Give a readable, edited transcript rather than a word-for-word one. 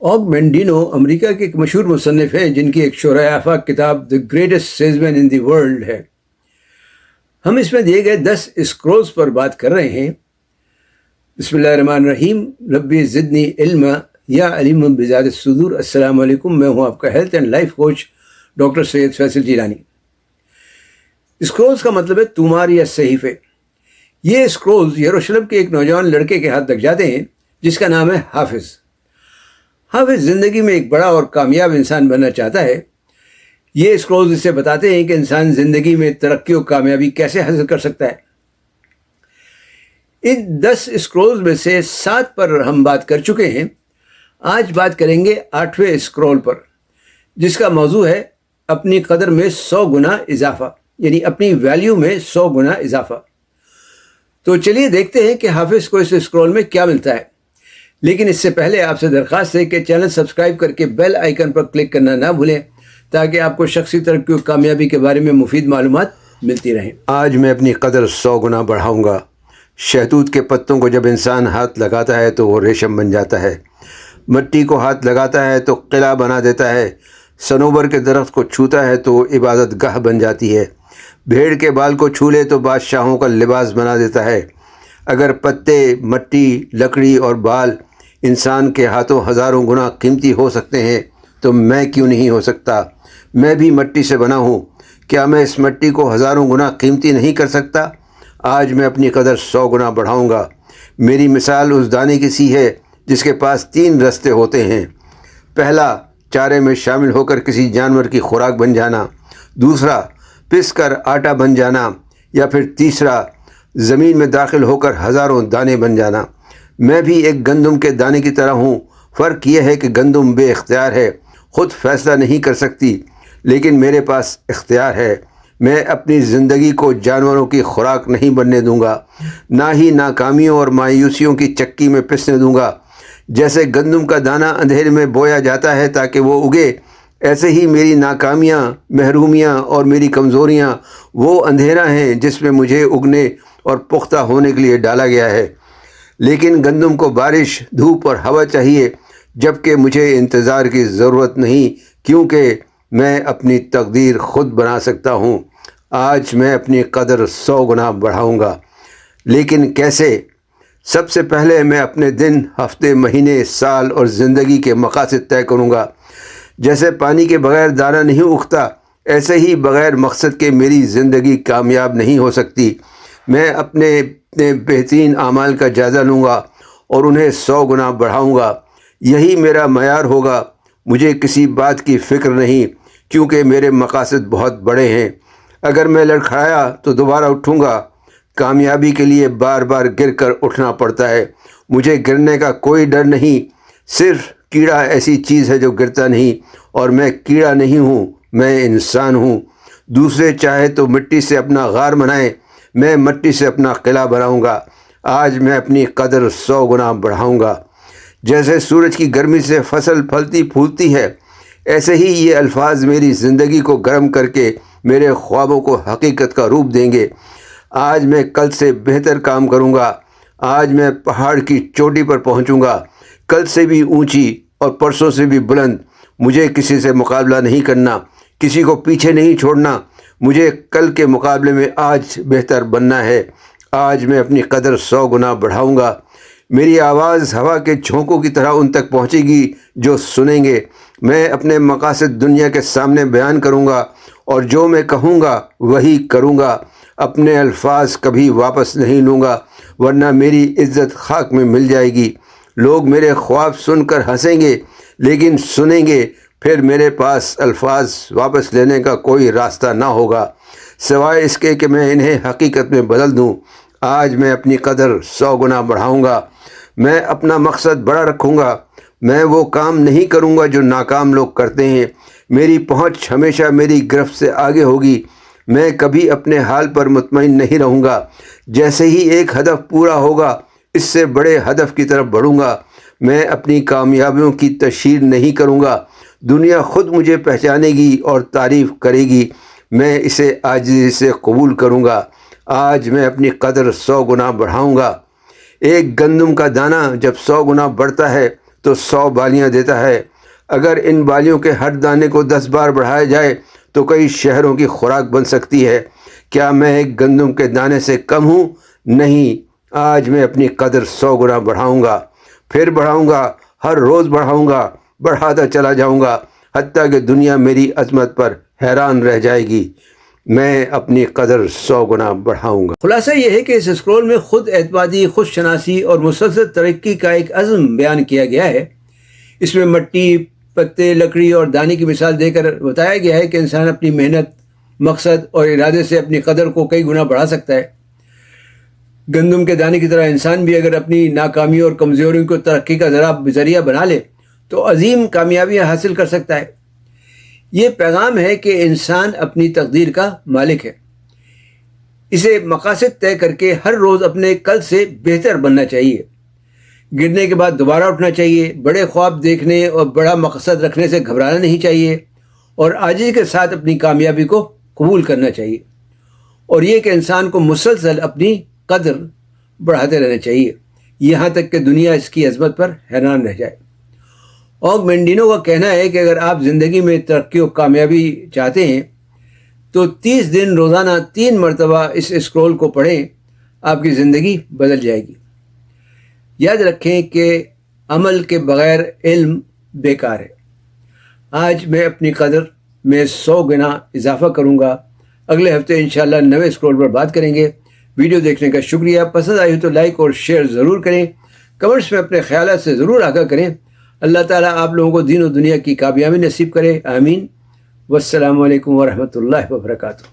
اوگ مینڈینو امریکہ کے ایک مشہور مصنف ہیں جن کی ایک شہرت آفاق کتاب the greatest salesman in the world ہے۔ ہم اس میں دیے گئے 10 اسکرولز پر بات کر رہے ہیں۔ بسم اللہ الرحمن الرحیم، ربی زدنی علما یا علیم بذات الصدور۔ السلام علیکم، میں ہوں آپ کا health and life coach doctor Syed Faisal Jilani. Scrolls کا مطلب ہے طومار یا صحیفے۔ یہ اسکرولز یروشلم کے ایک نوجوان لڑکے کے ہاتھ لگ جاتے ہیں جس کا نام ہے حافظ۔ حافظ زندگی میں ایک بڑا اور کامیاب انسان بننا چاہتا ہے۔ یہ اسکرولز اسے بتاتے ہیں کہ انسان زندگی میں ترقی و کامیابی کیسے حاصل کر سکتا ہے۔ ان 10 اسکرولز میں سے 7 پر ہم بات کر چکے ہیں۔ آج بات کریں گے 8ویں اسکرول پر، جس کا موضوع ہے اپنی قدر میں 100 گنا اضافہ، یعنی اپنی ویلیو میں 100 گنا اضافہ۔ تو چلیے دیکھتے ہیں کہ حافظ کو اس اسکرول میں کیا ملتا ہے۔ لیکن اس سے پہلے آپ سے درخواست ہے کہ چینل سبسکرائب کر کے بیل آئیکن پر کلک کرنا نہ بھولیں تاکہ آپ کو شخصی ترقی و کامیابی کے بارے میں مفید معلومات ملتی رہیں۔ آج میں اپنی قدر 100 گنا بڑھاؤں گا۔ شہتوت کے پتوں کو جب انسان ہاتھ لگاتا ہے تو وہ ریشم بن جاتا ہے۔ مٹی کو ہاتھ لگاتا ہے تو قلعہ بنا دیتا ہے۔ صنوبر کے درخت کو چھوتا ہے تو عبادت گاہ بن جاتی ہے۔ بھیڑ کے بال کو چھو لے تو بادشاہوں کا لباس بنا دیتا ہے۔ اگر پتے، مٹی، لکڑی اور بال انسان کے ہاتھوں ہزاروں گنا قیمتی ہو سکتے ہیں تو میں کیوں نہیں ہو سکتا؟ میں بھی مٹی سے بنا ہوں، کیا میں اس مٹی کو ہزاروں گنا قیمتی نہیں کر سکتا؟ آج میں اپنی قدر 100 گنا بڑھاؤں گا۔ میری مثال اس دانے کی سی ہے جس کے پاس 3 رستے ہوتے ہیں۔ پہلا، چارے میں شامل ہو کر کسی جانور کی خوراک بن جانا۔ دوسرا، پس کر آٹا بن جانا۔ یا پھر تیسرا، زمین میں داخل ہو کر ہزاروں دانے بن جانا۔ میں بھی ایک گندم کے دانے کی طرح ہوں۔ فرق یہ ہے کہ گندم بے اختیار ہے، خود فیصلہ نہیں کر سکتی، لیکن میرے پاس اختیار ہے۔ میں اپنی زندگی کو جانوروں کی خوراک نہیں بننے دوں گا، نہ ہی ناکامیوں اور مایوسیوں کی چکی میں پسنے دوں گا۔ جیسے گندم کا دانہ اندھیرے میں بویا جاتا ہے تاکہ وہ اگے، ایسے ہی میری ناکامیاں، محرومیاں اور میری کمزوریاں وہ اندھیرا ہیں جس میں مجھے اگنے اور پختہ ہونے کے لیے ڈالا گیا ہے۔ لیکن گندم کو بارش، دھوپ اور ہوا چاہیے، جبکہ مجھے انتظار کی ضرورت نہیں، کیونکہ میں اپنی تقدیر خود بنا سکتا ہوں۔ آج میں اپنی قدر 100 گنا بڑھاؤں گا۔ لیکن کیسے؟ سب سے پہلے میں اپنے دن، ہفتے، مہینے، سال اور زندگی کے مقاصد طے کروں گا۔ جیسے پانی کے بغیر دانہ نہیں اگتا، ایسے ہی بغیر مقصد کے میری زندگی کامیاب نہیں ہو سکتی۔ میں اپنے بہترین اعمال کا جائزہ لوں گا اور انہیں 100 گنا بڑھاؤں گا۔ یہی میرا معیار ہوگا۔ مجھے کسی بات کی فکر نہیں، کیونکہ میرے مقاصد بہت بڑے ہیں۔ اگر میں لڑکھڑایا تو دوبارہ اٹھوں گا۔ کامیابی کے لیے بار بار گر کر اٹھنا پڑتا ہے۔ مجھے گرنے کا کوئی ڈر نہیں۔ صرف کیڑا ایسی چیز ہے جو گرتا نہیں، اور میں کیڑا نہیں ہوں، میں انسان ہوں۔ دوسرے چاہے تو مٹی سے اپنا غار بنائیں، میں مٹی سے اپنا قلعہ بناؤں گا۔ آج میں اپنی قدر 100 گنا بڑھاؤں گا۔ جیسے سورج کی گرمی سے فصل پھلتی پھولتی ہے، ایسے ہی یہ الفاظ میری زندگی کو گرم کر کے میرے خوابوں کو حقیقت کا روپ دیں گے۔ آج میں کل سے بہتر کام کروں گا۔ آج میں پہاڑ کی چوٹی پر پہنچوں گا، کل سے بھی اونچی اور پرسوں سے بھی بلند۔ مجھے کسی سے مقابلہ نہیں کرنا، کسی کو پیچھے نہیں چھوڑنا۔ مجھے کل کے مقابلے میں آج بہتر بننا ہے۔ آج میں اپنی قدر 100 گنا بڑھاؤں گا۔ میری آواز ہوا کے جھونکوں کی طرح ان تک پہنچے گی جو سنیں گے۔ میں اپنے مقاصد دنیا کے سامنے بیان کروں گا، اور جو میں کہوں گا وہی کروں گا۔ اپنے الفاظ کبھی واپس نہیں لوں گا، ورنہ میری عزت خاک میں مل جائے گی۔ لوگ میرے خواب سن کر ہنسیں گے، لیکن سنیں گے، پھر میرے پاس الفاظ واپس لینے کا کوئی راستہ نہ ہوگا، سوائے اس کے کہ میں انہیں حقیقت میں بدل دوں۔ آج میں اپنی قدر 100 گنا بڑھاؤں گا۔ میں اپنا مقصد بڑا رکھوں گا۔ میں وہ کام نہیں کروں گا جو ناکام لوگ کرتے ہیں۔ میری پہنچ ہمیشہ میری گرفت سے آگے ہوگی۔ میں کبھی اپنے حال پر مطمئن نہیں رہوں گا۔ جیسے ہی ایک ہدف پورا ہوگا، اس سے بڑے ہدف کی طرف بڑھوں گا۔ میں اپنی کامیابیوں کی تشہیر نہیں کروں گا، دنیا خود مجھے پہچانے گی اور تعریف کرے گی۔ میں اسے عاجزی سے قبول کروں گا۔ آج میں اپنی قدر 100 گنا بڑھاؤں گا۔ ایک گندم کا دانہ جب 100 گنا بڑھتا ہے تو 100 بالیاں دیتا ہے۔ اگر ان بالیوں کے ہر دانے کو 10 بار بڑھایا جائے تو کئی شہروں کی خوراک بن سکتی ہے۔ کیا میں ایک گندم کے دانے سے کم ہوں؟ نہیں، آج میں اپنی قدر 100 گنا بڑھاؤں گا، پھر بڑھاؤں گا، ہر روز بڑھاؤں گا، بڑھاتا چلا جاؤں گا، حتیٰ کہ دنیا میری عظمت پر حیران رہ جائے گی۔ میں اپنی قدر 100 گنا بڑھاؤں گا۔ خلاصہ یہ ہے کہ اس اسکرول میں خود اعتمادی، خود شناسی اور مسلسل ترقی کا ایک عزم بیان کیا گیا ہے۔ اس میں مٹی، پتے، لکڑی اور دانے کی مثال دے کر بتایا گیا ہے کہ انسان اپنی محنت، مقصد اور ارادے سے اپنی قدر کو کئی گنا بڑھا سکتا ہے۔ گندم کے دانے کی طرح انسان بھی اگر اپنی ناکامیوں اور کمزوریوں کو ترقی کا ذریعہ بنا لے تو عظیم کامیابیاں حاصل کر سکتا ہے۔ یہ پیغام ہے کہ انسان اپنی تقدیر کا مالک ہے۔ اسے مقاصد طے کر کے ہر روز اپنے کل سے بہتر بننا چاہیے۔ گرنے کے بعد دوبارہ اٹھنا چاہیے۔ بڑے خواب دیکھنے اور بڑا مقصد رکھنے سے گھبرانا نہیں چاہیے، اور عاجزی کے ساتھ اپنی کامیابی کو قبول کرنا چاہیے، اور یہ کہ انسان کو مسلسل اپنی قدر بڑھاتے رہنا چاہیے، یہاں تک کہ دنیا اس کی عظمت پر حیران رہ جائے۔ آگمنڈینو کا کہنا ہے کہ اگر آپ زندگی میں ترقی و کامیابی چاہتے ہیں تو 30 دن روزانہ 3 مرتبہ اس اسکرول کو پڑھیں، آپ کی زندگی بدل جائے گی۔ یاد رکھیں کہ عمل کے بغیر علم بیکار ہے۔ آج میں اپنی قدر میں 100 گنا اضافہ کروں گا۔ اگلے ہفتے انشاءاللہ نئے اسکرول پر بات کریں گے۔ ویڈیو دیکھنے کا شکریہ۔ پسند آئی ہو تو لائک اور شیئر ضرور کریں۔ کمنٹس میں اپنے خیالات سے ضرور آگاہ کریں۔ اللہ تعالیٰ آپ لوگوں کو دین و دنیا کی کامیابی نصیب کرے، آمین۔ والسلام علیکم ورحمۃ اللہ وبرکاتہ۔